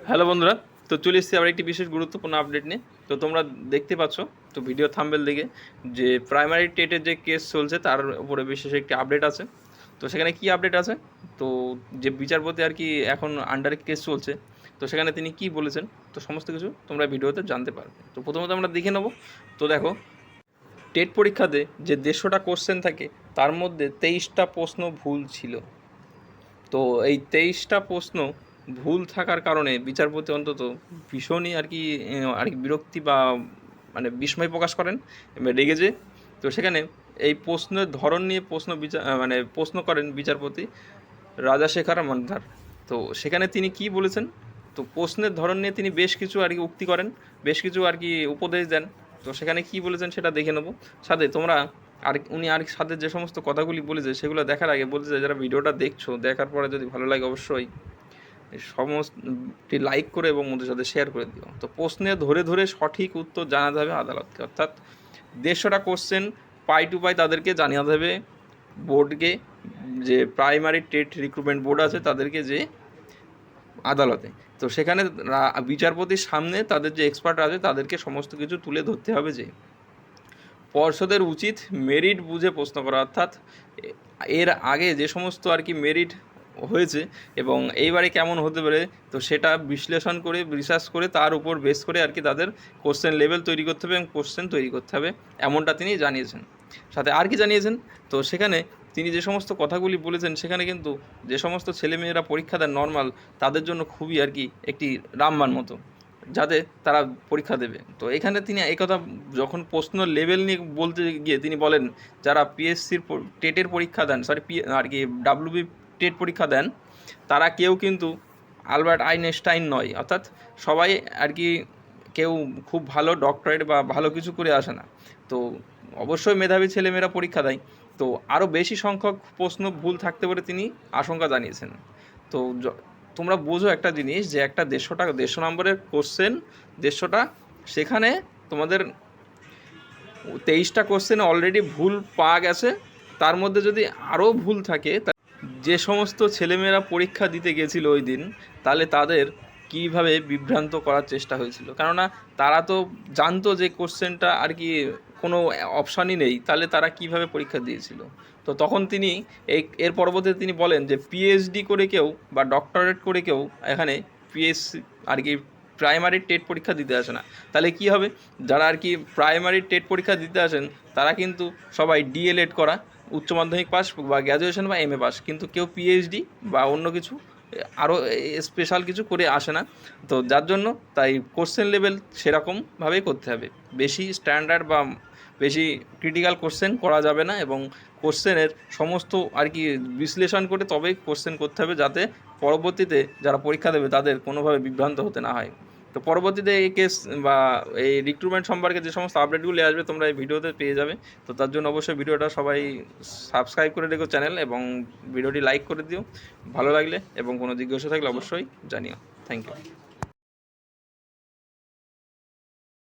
Hello বন্ধুরা, তো চলে এসেছি আবার একটি বিশেষ গুরুত্বপূর্ণ আপডেট নিয়ে। তো তোমরা দেখতে পাচ্ছ তো ভিডিও থাম্বনেল দেখে যে প্রাইমারি টেটের যে কেস চলছে তার উপরে বিশেষ একটি আপডেট আছে। তো সেখানে কি আপডেট আছে, তো যে বিচারপতি আর কি এখন আন্ডারে কেস চলছে, তো সেখানে তিনি কি বলেছেন, তো সমস্ত কিছু তোমরা ভিডিওতে জানতে পারবে। তো প্রথমত আমরা দেখে নেব। তো দেখো, টেট পরীক্ষাতে যে 150টা কোশ্চেন থাকে তার মধ্যে 23টা প্রশ্ন ভুল ছিল। তো এই 23টা প্রশ্ন ভুল থাকার কারণে বিচারপতি অন্তত ভীষণই আর কি বিরক্তি বা মানে বিস্ময় প্রকাশ করেন, রেগে যে। তো সেখানে এই প্রশ্নের ধরন নিয়ে প্রশ্ন করেন বিচারপতি রাজাশেখর মান্ধার। তো সেখানে তিনি কি বলেছেন, তো প্রশ্নের ধরন নিয়ে তিনি বেশ কিছু আর কি উক্তি করেন, বেশ কিছু আর কি উপদেশ দেন। তো সেখানে কি বলেছেন সেটা দেখে নেব। সাথে তোমরা উনি সাথে যে সমস্ত কথাগুলি বলেছে সেগুলো দেখার আগে বলতে চাই, যারা ভিডিওটা দেখছো দেখার পরে যদি ভালো লাগে অবশ্যই সমস্ত লাইক করে এবং ওদের সাথে শেয়ার করে দিও। তো প্রশ্নে ধরে ধরে সঠিক উত্তর জানাতে হবে আদালতকে, অর্থাৎ 150টা কোশ্চেন পাই টু পাই তাদেরকে জানাতে হবে বোর্ডকে, যে প্রাইমারি টেট রিক্রুটমেন্ট বোর্ড আছে তাদেরকে, যে আদালতে। তো সেখানে বিচারপতির সামনে তাদের যে এক্সপার্ট আছে তাদেরকে সমস্ত কিছু তুলে ধরতে হবে যে পর্ষদের উচিত মেরিট বুঝে প্রশ্ন করা, অর্থাৎ এর আগে যে সমস্ত আর কি মেরিট হয়েছে এবং এইবারে কেমন হতে পারে, তো সেটা বিশ্লেষণ করে রিসার্চ করে তার উপর বেস করে আর কি তাদের কোশ্চেন লেভেল তৈরি করতে হবে এবং কোশ্চেন তৈরি করতে হবে, এমনটা তিনি জানিয়েছেন। সাথে আর কি জানিয়েছেন, তো সেখানে তিনি যে সমস্ত কথাগুলি বলেছেন সেখানে কিন্তু যে সমস্ত ছেলেমেয়েরা পরীক্ষা দেন নর্মাল, তাদের জন্য খুবই আর কি একটি রামবাণ মতো, যাতে তারা পরীক্ষা দেবে। তো এখানে তিনি এই কথা যখন প্রশ্ন লেভেল নিয়ে বলতে গিয়ে তিনি বলেন, যারা পিএসসির টেটের পরীক্ষা দেন, আর কি ডাব্লিউবি টেট পরীক্ষা দেন, তারা কেউ কিন্তু আলবার্ট আইনস্টাইন নয়, অর্থাৎ সবাই আর কি কেউ খুব ভালো ডক্টরেট বা ভালো কিছু করে আসে না। তো অবশ্যই মেধাবী ছেলেমেয়েরা পরীক্ষা দেয়, তো আরও বেশি সংখ্যক প্রশ্ন ভুল থাকতে পারে তিনি আশঙ্কা জানিয়েছেন। তো তোমরা বোঝো একটা জিনিস, যে একটা 150 নম্বরের কোশ্চেন 150টা, সেখানে তোমাদের 23টা কোশ্চেন অলরেডি ভুল পাওয়া গেছে, তার মধ্যে যদি আরও ভুল থাকে, যে সমস্ত ছেলেমেয়েরা পরীক্ষা দিতে গেছিলো ওই দিন, তাহলে তাদের কীভাবে বিভ্রান্ত করার চেষ্টা হয়েছিল, কেননা তারা তো জানতো যে কোশ্চেনটা আর কি কোনো অপশানই নেই, তাহলে তারা কিভাবে পরীক্ষা দিয়েছিল। তো তখন তিনি এর পরবর্তীতে তিনি বলেন যে পিএইচডি করে কেউ বা ডক্টরেট করে কেউ এখানে পিএসসি আর কি প্রাইমারি টেট পরীক্ষা দিতে আসে না। তাহলে কি হবে, যারা আর কি প্রাইমারি টেট পরীক্ষা দিতে আসেন তারা কিন্তু সবাই ডিএলএড করা, উচ্চ মাধ্যমিক পাস বা গ্র্যাজুয়েশন বা এমএ পাস, কিন্তু কেউ পিএইচডি বা অন্য কিছু আরও স্পেশাল কিছু করে আসে না। তো যার জন্য তাই কোশ্চেন লেভেল সেরকমভাবেই করতে হবে, বেশি স্ট্যান্ডার্ড বা বেশি ক্রিটিক্যাল কোশ্চেন করা যাবে না, এবং কোশ্চেনের সমস্ত আর কি বিশ্লেষণ করে তবেই কোশ্চেন করতে হবে, যাতে পরবর্তীতে যারা পরীক্ষা দেবে তাদের কোনোভাবে বিভ্রান্ত হতে না হয়। তো পরবর্তীতে এই কেস বা এই রিক্রুটমেন্ট সম্পর্কে যে সমস্ত আপডেটগুলি আসবে তোমরা এই ভিডিওতে পেয়ে যাবে। তো তার জন্য অবশ্যই ভিডিওটা সবাই সাবস্ক্রাইব করে রেখো চ্যানেল, এবং ভিডিওটি লাইক করে দিও ভালো লাগলে, এবং কোনো জিজ্ঞাসা থাকলে অবশ্যই জানিও। Thank you.